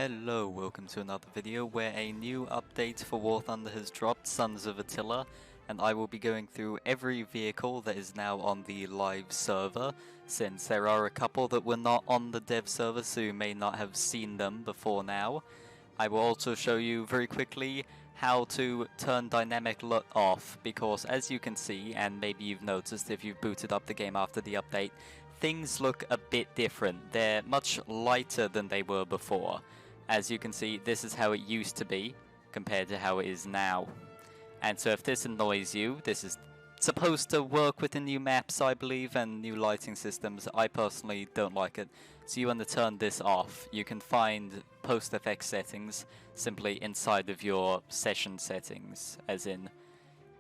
Hello, welcome to another video where a new update for War Thunder has dropped, Sons of Attila, and I will be going through every vehicle that is now on the live server, since there are a couple that were not on the dev server so you may not have seen them before now. I will also show you very quickly how to turn dynamic LUT off, because as you can see, and maybe you've noticed if you've booted up the game after the update, things look a bit different. They're much lighter than they were before. As you can see, this is how it used to be compared to how it is now. And so if this annoys you, this is supposed to work with the new maps, I believe, and new lighting systems. I personally don't like it. So you want to turn this off. You can find post-effect settings simply inside of your session settings, as in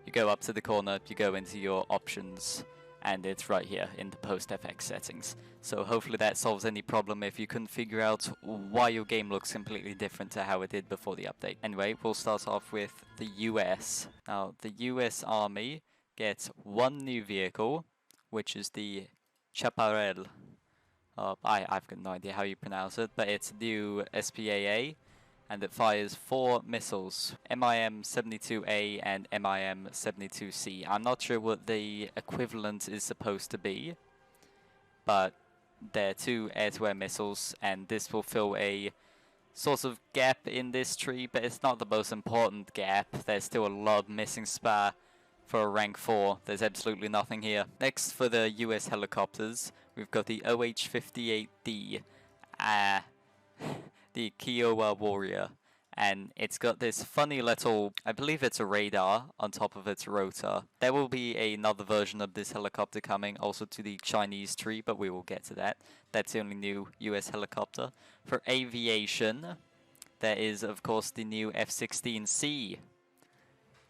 you go up to the corner, you go into your options, and it's right here in the post-FX settings. So hopefully that solves any problem if you couldn't figure out why your game looks completely different to how it did before the update. Anyway, we'll start off with the US. Now, the US Army gets one new vehicle, which is the Chaparral. I've got no idea how you pronounce it, but it's new SPAA, and it fires 4 missiles, MIM-72A and MIM-72C. I'm not sure what the equivalent is supposed to be, but they're 2 air-to-air missiles, and this will fill a sort of gap in this tree, but it's not the most important gap. There's still a lot of missing spare for a rank 4. There's absolutely nothing here. Next, for the US helicopters, we've got the OH-58D. The Kiowa Warrior, and it's got this funny little, I believe it's a radar on top of its rotor. There will be another version of this helicopter coming also to the Chinese tree, but we will get to that. That's the only new US helicopter. For aviation, there is of course the new F-16C,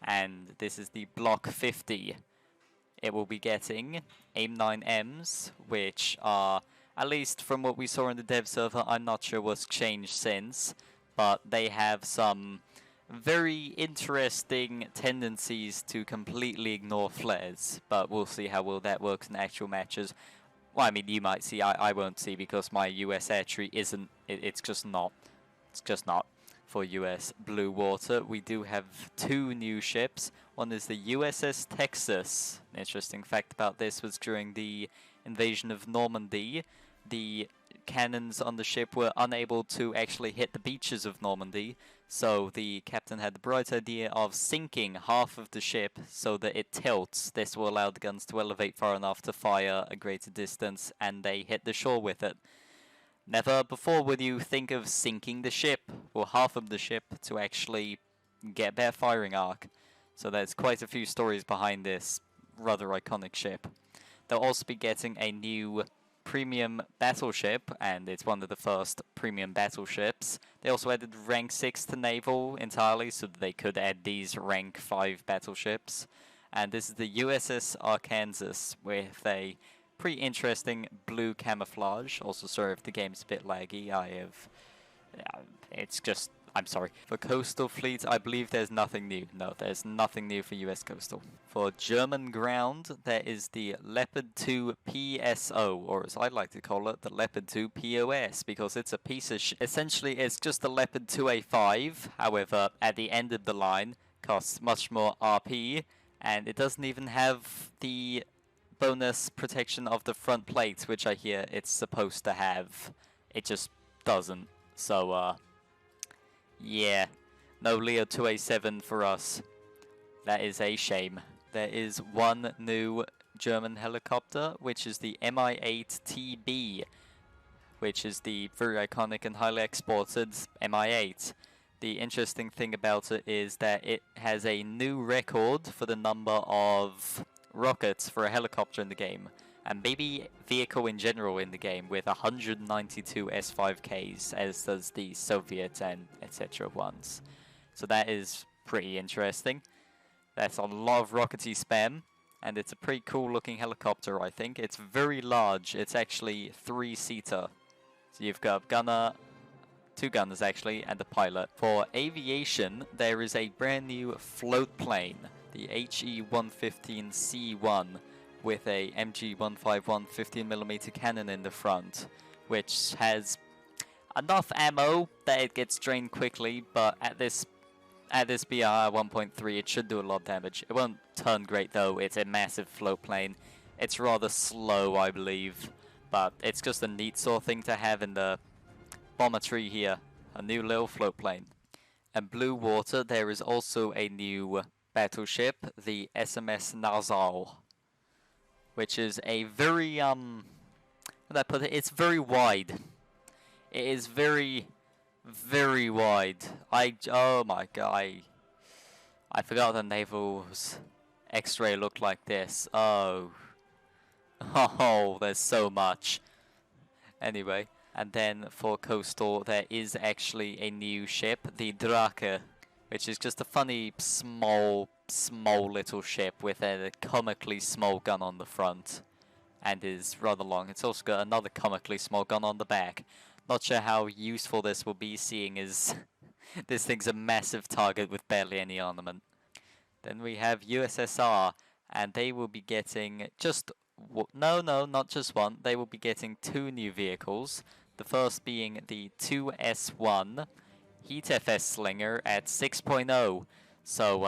and this is the Block 50. It will be getting AIM-9Ms, which are, at least from what we saw in the dev server, I'm not sure what's changed since, but they have some very interesting tendencies to completely ignore flares, but we'll see how well that works in actual matches. Well, I mean, you might see, I won't see, because my US air tree isn't, it's just not for US blue water. We do have 2 new ships. One is the USS Texas. An interesting fact about this was during the invasion of Normandy, the cannons on the ship were unable to actually hit the beaches of Normandy, so the captain had the bright idea of sinking half of the ship so that it tilts. This will allow the guns to elevate far enough to fire a greater distance, and they hit the shore with it. Never before would you think of sinking the ship, or half of the ship, to actually get their firing arc. So there's quite a few stories behind this rather iconic ship. They'll also be getting a new premium battleship, and it's one of the first premium battleships. They also added rank 6 to naval entirely, so that they could add these rank 5 battleships. And this is the USS Arkansas, with a pretty interesting blue camouflage. Also, sorry if the game's a bit laggy. I'm sorry. For coastal fleet, I believe there's nothing new. No, there's nothing new for US coastal. For German ground, there is the Leopard 2 PSO, or as I like to call it, the Leopard 2 POS, because it's a piece of essentially, it's just a Leopard 2A5, however, at the end of the line, costs much more RP, and it doesn't even have the bonus protection of the front plates, which I hear it's supposed to have. It just doesn't. So, yeah, no Leo 2A7 for us. That is a shame. There is one new German helicopter, which is the Mi-8TB, which is the very iconic and highly exported Mi-8. The interesting thing about it is that it has a new record for the number of rockets for a helicopter in the game, and maybe vehicle in general in the game, with 192 S5Ks, as does the Soviet and etc. ones. So that is pretty interesting. That's a lot of rockety spam, and it's a pretty cool looking helicopter, I think. It's very large. It's actually 3-seater. So you've got a gunner, 2 gunners actually, and a pilot. For aviation, there is a brand new float plane, the HE-115C1, with a MG-151 15mm cannon in the front, which has enough ammo that it gets drained quickly, but at this BR 1.3 it should do a lot of damage. It won't turn great though, it's a massive float plane. It's rather slow, I believe, but it's just a neat sort of thing to have in the bomber tree here. A new little float plane. And blue water, there is also a new battleship, the SMS Naval, which is a very, how do I put it? It's very wide. It is very, very wide. Oh my god, I forgot the naval's X-ray looked like this. Oh, there's so much. Anyway, and then for coastal, there is actually a new ship, the Drake, which is just a funny, small little ship with a comically small gun on the front, and is rather long. It's also got another comically small gun on the back. Not sure how useful this will be, seeing as this thing's a massive target with barely any armament. Then we have USSR, and they will be getting just... No, not just one. They will be getting 2 new vehicles. The first being the 2S1 Heat FS Slinger at 6.0. So,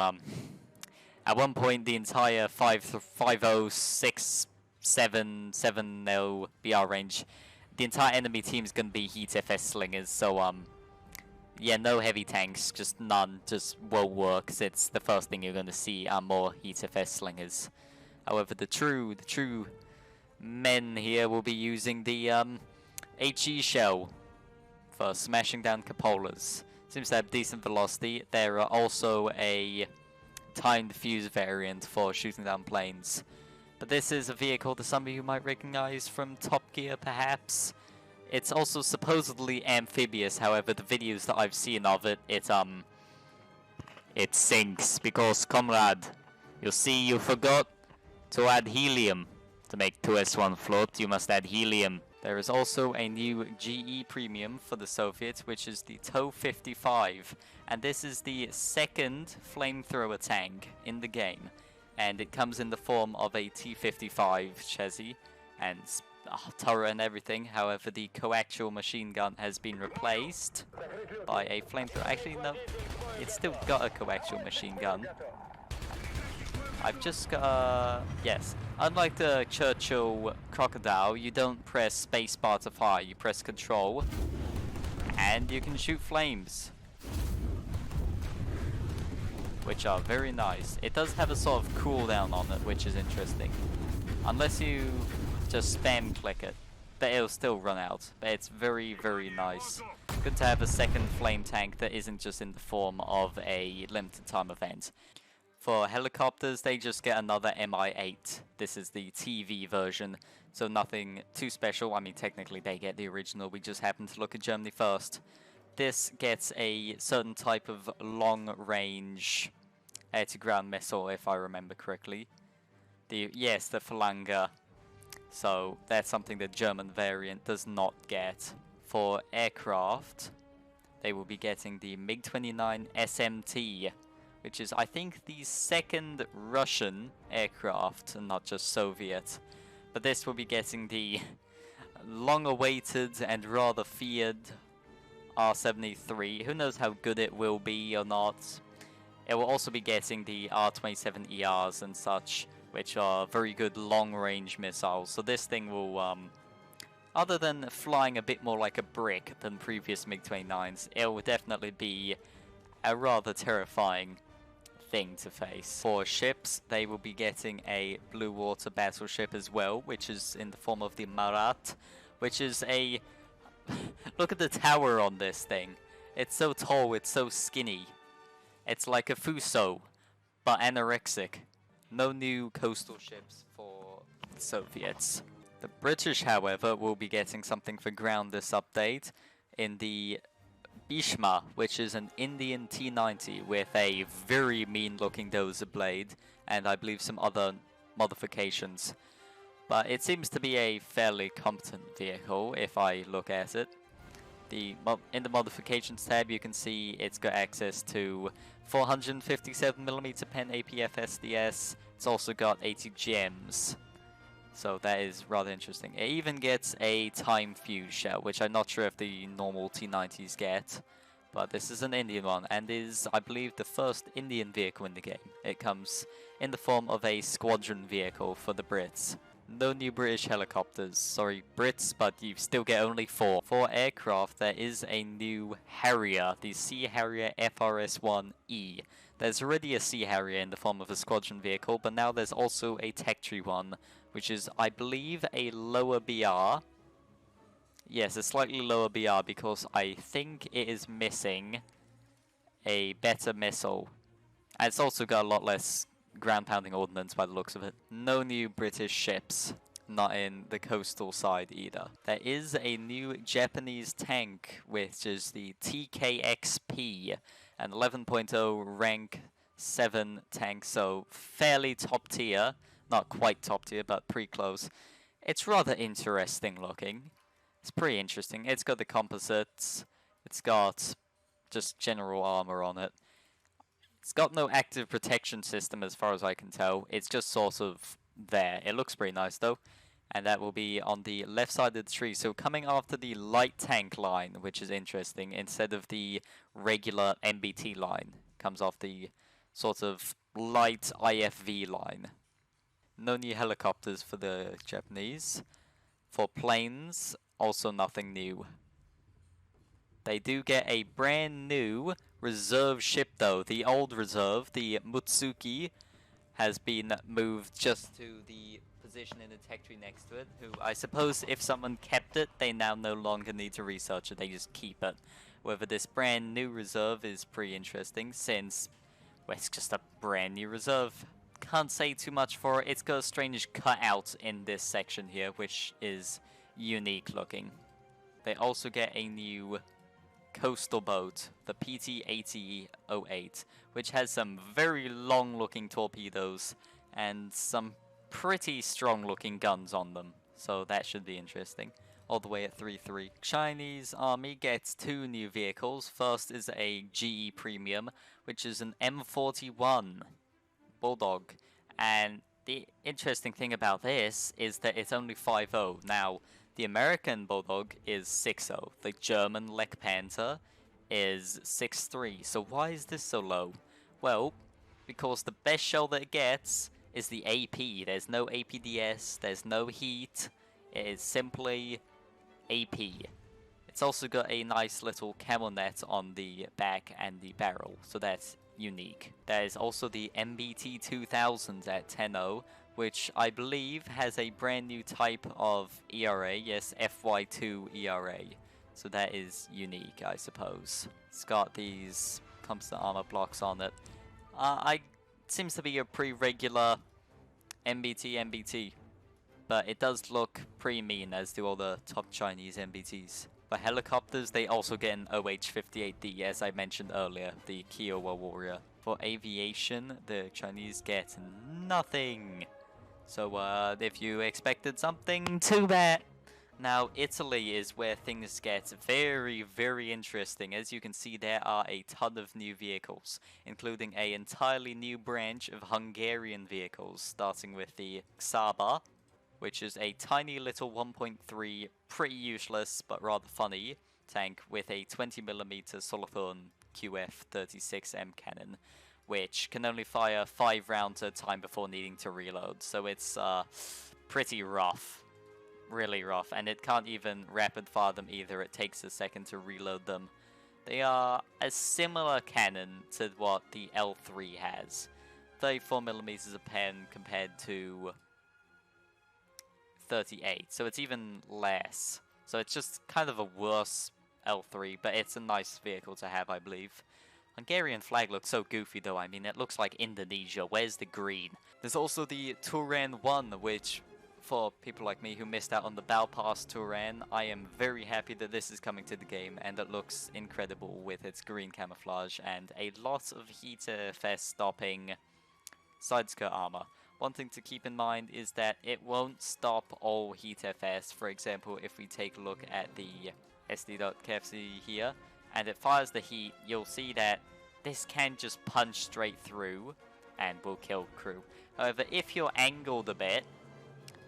at one point the entire 50670 BR range, the entire enemy team is going to be Heat FS Slingers. So, yeah, no heavy tanks, just none, just won't work, 'cause it's the first thing you're going to see are more Heat FS Slingers. However, the true men here will be using the HE shell for smashing down cupolas. Seems to have decent velocity. There are also a timed fuse variant for shooting down planes. But this is a vehicle that some of you might recognize from Top Gear, perhaps. It's also supposedly amphibious. However, the videos that I've seen of it, it sinks because, comrade, you see, you forgot to add helium. To make 2S1 float, you must add helium. There is also a new GE premium for the Soviets, which is the TOW-55, and this is the second flamethrower tank in the game, and it comes in the form of a T-55 chassis and turret and everything. However, the coaxial machine gun has been replaced by a flamethrower. Actually, no, it's still got a coaxial machine gun. I've just got, yes, unlike the Churchill Crocodile, you don't press spacebar to fire, you press control, and you can shoot flames, which are very nice. It does have a sort of cooldown on it, which is interesting, unless you just spam click it, but it'll still run out. But it's very, very nice. Good to have a second flame tank that isn't just in the form of a limited time event. For helicopters, they just get another Mi-8. This is the TV version, so nothing too special. I mean, technically they get the original, we just happen to look at Germany first. This gets a certain type of long-range air-to-ground missile, if I remember correctly. Yes, the Phalange. So that's something the German variant does not get. For aircraft, they will be getting the MiG-29 SMT, which is, I think, the second Russian aircraft, and not just Soviet. But this will be getting the long-awaited and rather feared R-73. Who knows how good it will be or not. It will also be getting the R-27ERs and such, which are very good long-range missiles. So this thing will, other than flying a bit more like a brick than previous MiG-29s, it will definitely be a rather terrifying thing to face. For ships, they will be getting a blue water battleship as well, which is in the form of the Marat, which is a... Look at the tower on this thing. It's so tall, it's so skinny. It's like a Fuso, but anorexic. No new coastal ships for the Soviets. The British, however, will be getting something for ground this update in the Bhishma, which is an Indian T-90 with a very mean-looking dozer blade, and I believe some other modifications. But it seems to be a fairly competent vehicle, if I look at it. In the modifications tab, you can see it's got access to 457mm pen APF SDS. It's also got 80 gems So that is rather interesting. It even gets a time fuse shell, which I'm not sure if the normal T-90s get. But this is an Indian one, and is, I believe, the first Indian vehicle in the game. It comes in the form of a squadron vehicle for the Brits. No new British helicopters. Sorry, Brits, but you still get only 4. For aircraft, there is a new Harrier, the Sea Harrier FRS-1E. There's already a Sea Harrier in the form of a squadron vehicle, but now there's also a Tech Tree one, which is, I believe, a lower BR. Yes, a slightly lower BR because I think it is missing a better missile. And it's also got a lot less ground-pounding ordnance by the looks of it. No new British ships. Not in the coastal side either. There is a new Japanese tank, which is the TKXP, an 11.0 rank 7 tank, so fairly top tier. Not quite top tier, but pretty close. It's rather interesting looking. It's pretty interesting. It's got the composites. It's got just general armor on it. It's got no active protection system as far as I can tell. It's just sort of there. It looks pretty nice though. And that will be on the left side of the tree. So coming after the light tank line, which is interesting, instead of the regular MBT line. Comes off the sort of light IFV line. No new helicopters for the Japanese. For planes, also nothing new. They do get a brand new reserve ship though. The old reserve, the Mutsuki, has been moved just to the position in the tech tree next to it, who I suppose if someone kept it, they now no longer need to research it, they just keep it. However, this brand new reserve is pretty interesting since, well, it's just a brand new reserve. Can't say too much for it. It's got a strange cutout in this section here, which is unique looking. They also get a new coastal boat, the PT-8008, which has some very long looking torpedoes and some pretty strong looking guns on them. So that should be interesting. All the way at 3-3. Chinese army gets 2 new vehicles. First is a GE Premium, which is an M41 Bulldog. And the interesting thing about this is that it's only 5.0. Now, the American Bulldog is 6.0. The German Lech Panther is 6.3. So why is this so low? Well, because the best shell that it gets is the AP. There's no APDS, there's no heat. It is simply AP. It's also got a nice little camel net on the back and the barrel, so that's unique. There is also the MBT 2000 at 10.0, which I believe has a brand new type of ERA, yes, FY2 ERA. So that is unique, I suppose. It's got these composite armor blocks on it. It seems to be a pretty regular MBT, but it does look pretty mean, as do all the top Chinese MBTs. For helicopters, they also get an OH-58D, as I mentioned earlier, the Kiowa Warrior. For aviation, the Chinese get nothing. So, if you expected something, too bad. Now, Italy is where things get very, very interesting. As you can see, there are a ton of new vehicles, including an entirely new branch of Hungarian vehicles, starting with the Xaba, which is a tiny little 1.3, pretty useless but rather funny tank with a 20mm Solothurn QF36M cannon, which can only fire 5 rounds at a time before needing to reload. So it's pretty rough. Really rough. And it can't even rapid fire them either. It takes a second to reload them. They are a similar cannon to what the L3 has. 34mm a pen compared to 38. So it's even less. So it's just kind of a worse L3, but it's a nice vehicle to have, I believe. Hungarian flag looks so goofy though. I mean, it looks like Indonesia. Where's the green? There's also the Turan 1, which, for people like me who missed out on the Balpass Turan, I am very happy that this is coming to the game, and it looks incredible with its green camouflage and a lot of heater fest stopping side skirt armor. One thing to keep in mind is that it won't stop all heat FS. For example, if we take a look at the SD.KFC here, and it fires the heat, you'll see that this can just punch straight through and will kill crew. However, if you're angled a bit,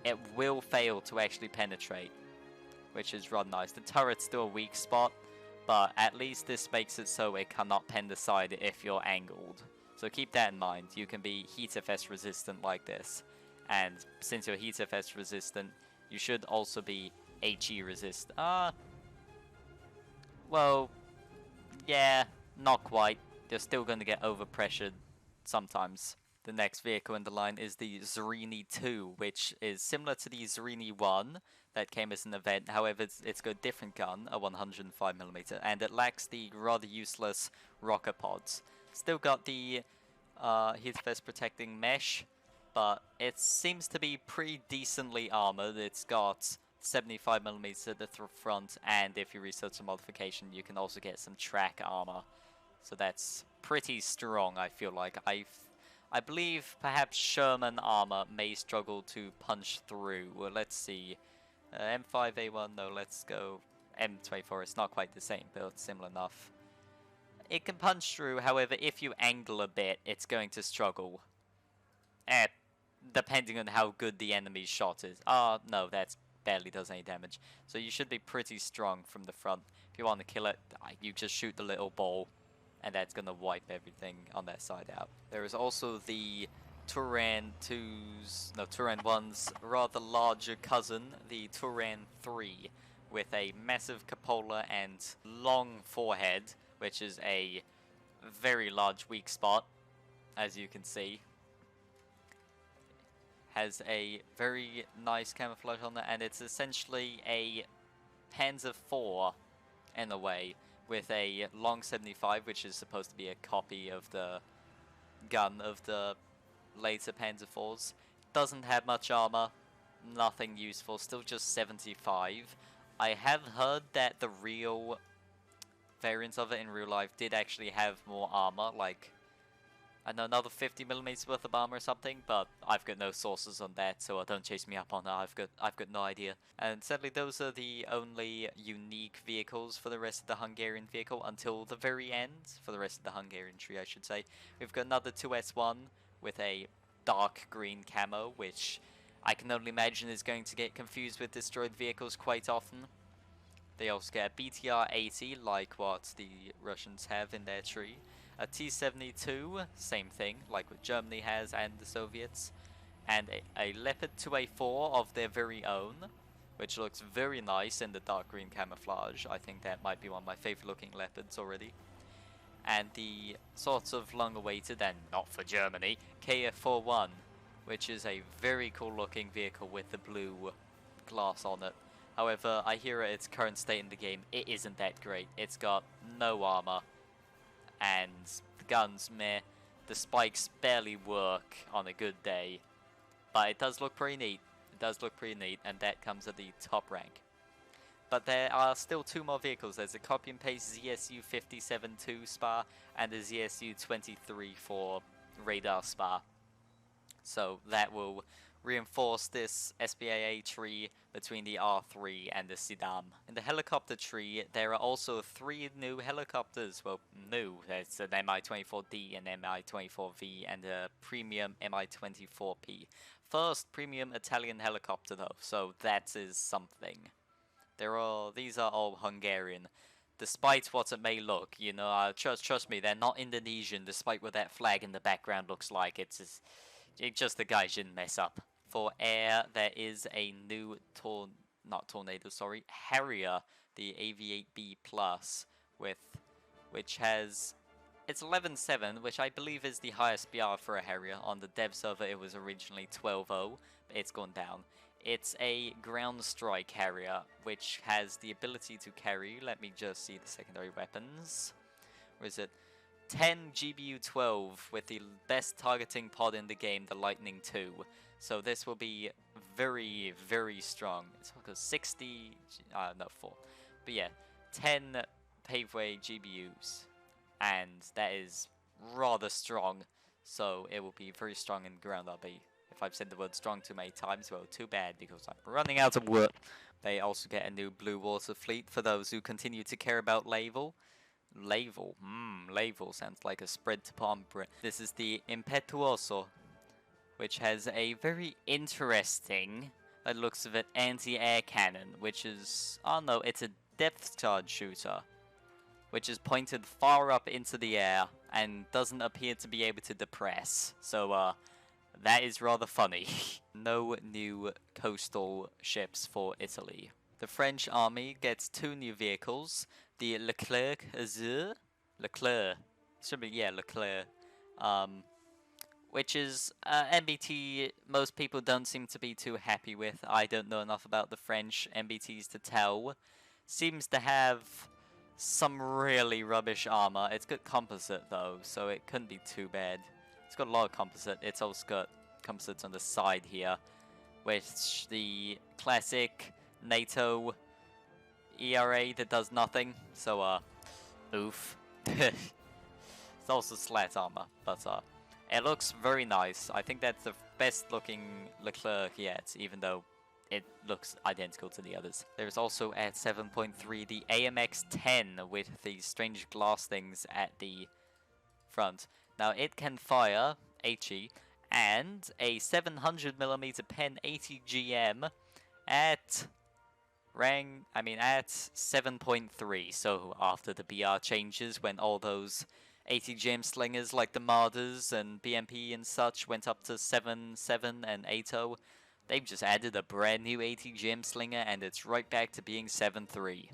it will fail to actually penetrate, which is rather nice. The turret's still a weak spot, but at least this makes it so it cannot pen the side if you're angled. So keep that in mind. You can be heat FS resistant like this. And since you're heat FS resistant, you should also be HE resistant. Well, yeah, not quite. You're still going to get overpressured sometimes. The next vehicle in the line is the Zrini 2, which is similar to the Zrini 1 that came as an event. However, it's got a different gun, a 105mm, and it lacks the rather useless rocket pods. Still got the heat vest protecting mesh, but it seems to be pretty decently armored. It's got 75mm at the front, and if you research the modification, you can also get some track armor. So that's pretty strong, I feel like. I believe perhaps Sherman armor may struggle to punch through. Well, let's see. M5A1, no, let's go M24. It's not quite the same build, similar enough. It can punch through, however, if you angle a bit, it's going to struggle. Depending on how good the enemy's shot is. No, that barely does any damage. So you should be pretty strong from the front. If you want to kill it, you just shoot the little ball, and that's going to wipe everything on that side out. There is also the Turan 1's rather larger cousin, the Turan 3, with a massive cupola and long forehead, which is a very large weak spot, as you can see. Has a very nice camouflage on it, and it's essentially a Panzer IV in a way, with a long 75, which is supposed to be a copy of the gun of the later Panzer IVs. Doesn't have much armor, nothing useful, still just 75. I have heard that the real variants of it in real life did actually have more armor, like, I know, another 50mm worth of armor or something, but I've got no sources on that, so don't chase me up on that. I've got no idea. And sadly, those are the only unique vehicles for the rest of the Hungarian vehicle until the very end, for the rest of the Hungarian tree, I should say. We've got another 2S1 with a dark green camo, which I can only imagine is going to get confused with destroyed vehicles quite often. They also get a BTR-80, like what the Russians have in their tree. A T-72, same thing, like what Germany has and the Soviets. And a Leopard 2A4 of their very own, which looks very nice in the dark green camouflage. I think that might be one of my favorite looking Leopards already. And the sort of long-awaited, and not for Germany, KF-41, which is a very cool looking vehicle with the blue glass on it. However, I hear at its current state in the game, it isn't that great. It's got no armor, and the guns, meh. The spikes barely work on a good day, but it does look pretty neat. It does look pretty neat, and that comes at the top rank. But there are still two more vehicles. There's a copy and paste ZSU-57-2 SPA and a ZSU-23 for radar SPA. So that will reinforce this SBAA tree between the R3 and the Sidam. In the helicopter tree, there are also 3 new helicopters. Well, new. There's an Mi-24D, an Mi-24V, and a premium Mi-24P. First premium Italian helicopter though, so that is something. These are all Hungarian. Despite what it may look, you know, trust me, they're not Indonesian, despite what that flag in the background looks like. It's just the guys didn't mess up. For air, there is a new Harrier, the AV-8B Plus, which has, it's 11.7, which I believe is the highest BR for a Harrier. On the dev server, it was originally 12.0, but it's gone down. It's a ground strike Harrier, which has the ability to carry, let me just see the secondary weapons. Where is it? 10 GBU-12 with the best targeting pod in the game, the Lightning 2. So this will be very, very strong. It's like 60, no, 4. But yeah, 10 paveway GBUs. And that is rather strong. So it will be very strong in ground RB. If I've said the word strong too many times, well, too bad, because I'm running out of words. They also get a new blue water fleet for those who continue to care about Laval. Laval sounds like a spread to palm bread. This is the Impetuoso, which has a very interesting by the looks of it, anti-air cannon, which is... oh no, it's a depth charge shooter, which is pointed far up into the air and doesn't appear to be able to depress. So, that is rather funny. No new coastal ships for Italy. The French army gets 2 new vehicles. The Leclerc Azur. Leclerc. Should be, yeah, Leclerc. Which is MBT most people don't seem to be too happy with. I don't know enough about the French MBTs to tell. Seems to have some really rubbish armor. It's got composite though, so it couldn't be too bad. It's got a lot of composite. It's also got composites on the side here, which the classic NATO ERA that does nothing. So, oof. It's also slat armor, but it looks very nice. I think that's the best looking Leclerc yet, even though it looks identical to the others. There's also at 7.3 the AMX-10 with these strange glass things at the front. Now it can fire HE and a 700mm pen 80 GM at at 7.3. So after the BR changes, when all those 80 GM slingers like the Marders and BMP and such went up to 7.7 and 8.0, they've just added a brand new 80 GM slinger and it's right back to being 7.3.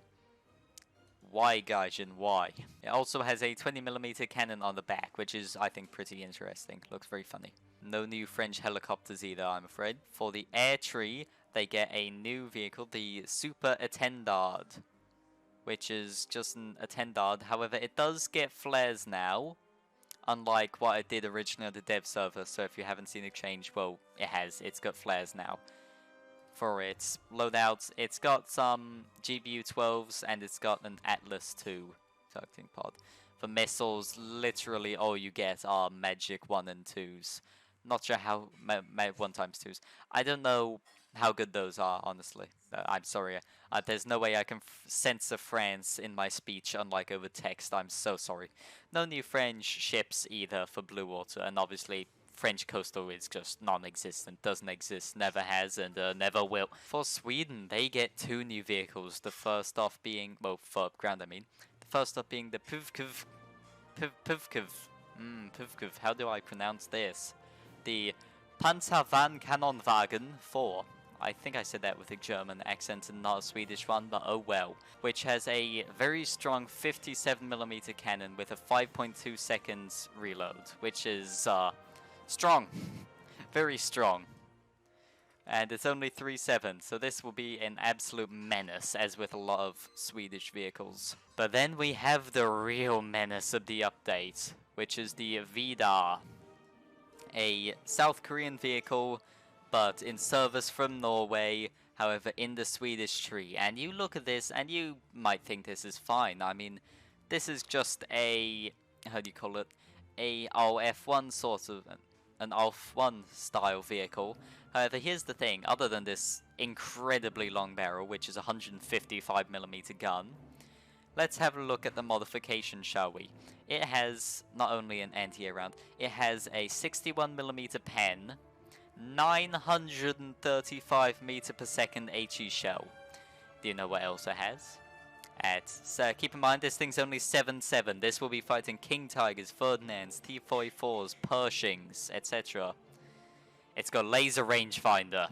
Why, Gaijin, why? It also has a 20mm cannon on the back, which is, I think, pretty interesting. Looks very funny. No new French helicopters either, I'm afraid. For the air tree, they get a new vehicle, the Super Attendard, which is just an Attendard. However, it does get flares now, unlike what it did originally on the dev server. So if you haven't seen it change, well, it has. It's got flares now. For its loadouts, it's got some GBU-12s and it's got an Atlas 2 targeting pod. For missiles, literally all you get are Magic 1 and 2s. Not sure how... 1x2s. I don't know how good those are, honestly. I'm sorry. There's no way I can censor France in my speech, unlike over text. I'm so sorry. No new French ships either for Blue Water, and obviously French coastal is just non-existent. Doesn't exist, never has, and never will. For Sweden, they get 2 new vehicles. The first off being... well, for ground, I mean. The first off being the Puvkov... Puvkov. How do I pronounce this? The Panzervagn 4. I think I said that with a German accent and not a Swedish one, but oh well. Which has a very strong 57mm cannon with a 5.2 seconds reload, which is strong. Very strong. And it's only 3.7, so this will be an absolute menace, as with a lot of Swedish vehicles. But then we have the real menace of the update, which is the Vidar. A South Korean vehicle, but in service from Norway, however in the Swedish tree. And you look at this and you might think this is fine. I mean, this is just a, how do you call it, a ALF-1 sort of, an ALF-1 style vehicle. However, here's the thing, other than this incredibly long barrel, which is a 155mm gun, let's have a look at the modification, shall we? It has not only an anti-air round, it has a 61mm pen, 935 meter per second HE shell. Do you know what else it has? So keep in mind this thing's only 7.7. This will be fighting King Tigers, Ferdinands, T-44s, Pershings, etc. It's got laser rangefinder.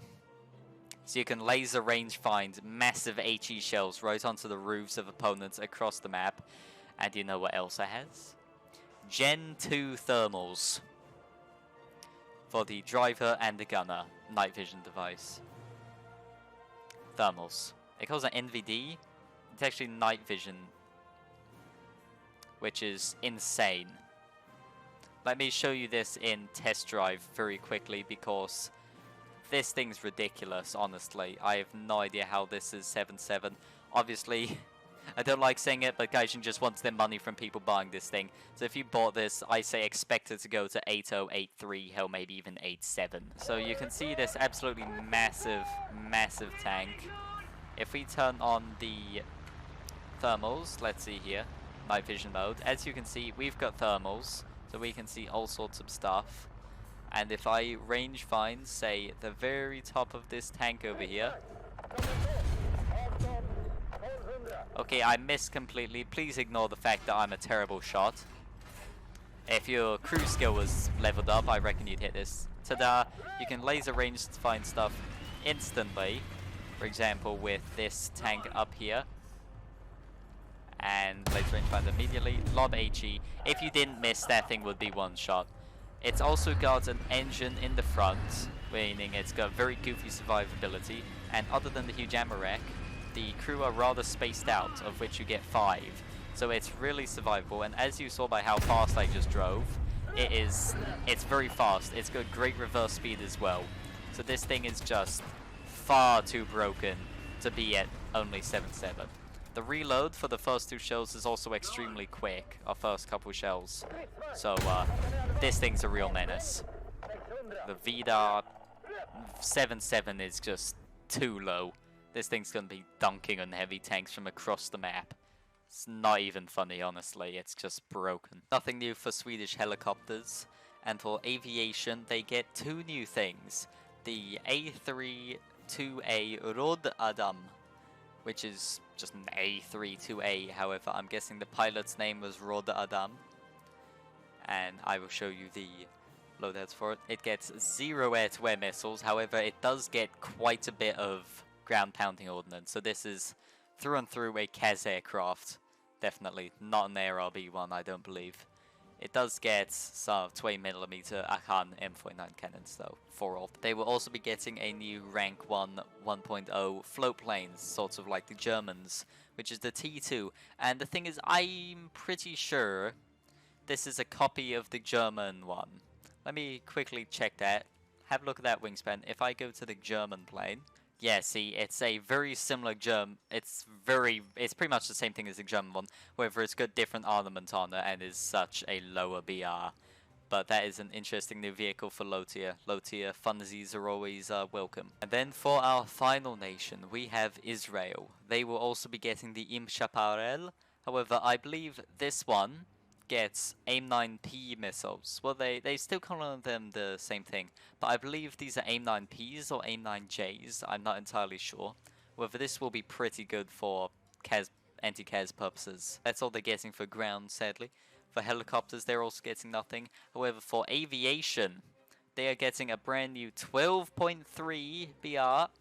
So you can laser range find massive HE shells right onto the roofs of opponents across the map. And you know what else it has? Gen 2 thermals. For the driver and the gunner night vision device. Thermals. It calls it NVD. It's actually night vision, which is insane. Let me show you this in test drive very quickly because this thing's ridiculous, honestly. I have no idea how this is 7.7. Obviously, I don't like saying it, but Gaijin just wants their money from people buying this thing. So if you bought this, I say expect it to go to 8.0, 8.3, hell, maybe even 8.7. So you can see this absolutely massive, massive tank. If we turn on the thermals, let's see here, night vision mode. As you can see, we've got thermals, so we can see all sorts of stuff. And if I range find, say, the very top of this tank over here. Okay, I missed completely. Please ignore the fact that I'm a terrible shot. If your crew skill was leveled up, I reckon you'd hit this. Ta-da! You can laser range find stuff instantly. For example, with this tank up here. And laser range find immediately. Lob HE. If you didn't miss, that thing would be one shot. It's also got an engine in the front, meaning it's got very goofy survivability. And other than the huge ammo rack, the crew are rather spaced out, of which you get 5. So it's really survivable, and as you saw by how fast I just drove, it's very fast. It's got great reverse speed as well. So this thing is just far too broken to be at only 7.7. The reload for the first 2 shells is also extremely quick, our first couple shells. So this thing's a real menace. The VDAR 7.7 is just too low. This thing's gonna be dunking on heavy tanks from across the map. It's not even funny, honestly. It's just broken. Nothing new for Swedish helicopters. And for aviation, they get 2 new things. The A32A Rod Adam, which is just an A32A. However, I'm guessing the pilot's name was Rod Adam. And I will show you the loadouts for it. It gets 0 air-to-air missiles. However, it does get quite a bit of ground pounding ordnance. So this is through and through a Kaz aircraft. Definitely not an ARB-1, I don't believe. It does get some 20mm Akan M49 cannons though, 4 of them. They will also be getting a new rank 1 1.0 float planes, sort of like the Germans, which is the T2. And the thing is, I'm pretty sure this is a copy of the German one. Let me quickly check that. Have a look at that wingspan. If I go to the German plane, yeah, see, it's a very similar German. It's pretty much the same thing as the German one. However, it's got different armament on it and is such a lower BR. But that is an interesting new vehicle for low tier. Low tier funsies are always welcome. And then for our final nation, we have Israel. They will also be getting the Im Chaparel. However, I believe this one gets AIM-9P missiles. Well, they still call them the same thing, but I believe these are AIM-9Ps or AIM-9Js. I'm not entirely sure. However, this will be pretty good for anti-Kaz purposes. That's all they're getting for ground, sadly. For helicopters, they're also getting nothing. However, for aviation, they are getting a brand new 12.3 BR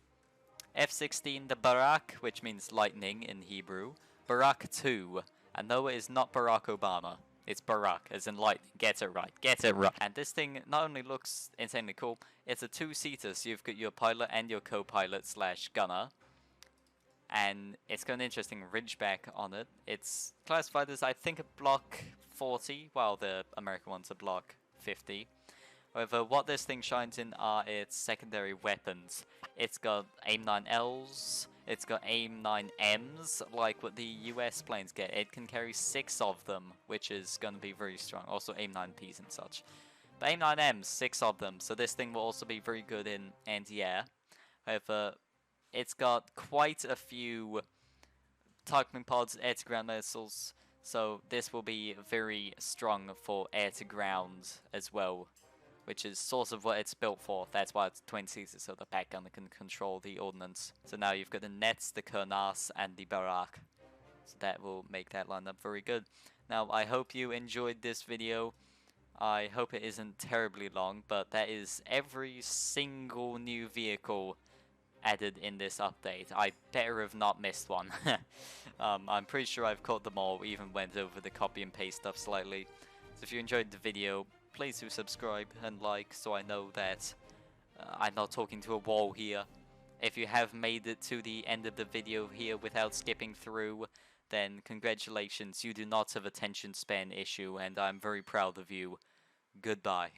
F-16, the Barak, which means lightning in Hebrew. Barak 2. And no, it is not Barack Obama. It's Barak, as in lightning. Get it right. Get it right. And this thing not only looks insanely cool, it's a 2-seater, so you've got your pilot and your co-pilot / gunner. And it's got an interesting ridgeback on it. It's classified as, I think, a Block 40, while the American one's a Block 50. However, what this thing shines in are its secondary weapons. It's got AIM-9Ls, it's got AIM-9Ms, like what the US planes get. It can carry 6 of them, which is going to be very strong. Also AIM-9Ps and such. But AIM-9Ms, 6 of them, so this thing will also be very good in anti-air. However, it's got quite a few targeting pods, air-to-ground missiles, so this will be very strong for air-to-ground as well, which is sort of what it's built for. That's why it's 20-seater, so the back gunner can control the ordnance. So now you've got the Nets, the Kurnas, and the Barak. So that will make that lineup very good. Now, I hope you enjoyed this video. I hope it isn't terribly long, but that is every single new vehicle added in this update. I better have not missed one. I'm pretty sure I've caught them all, even went over the copy and paste stuff slightly. So if you enjoyed the video, please do subscribe and like, so I know that I'm not talking to a wall here. If you have made it to the end of the video here without skipping through, then congratulations, you do not have attention span issue, and I'm very proud of you. Goodbye.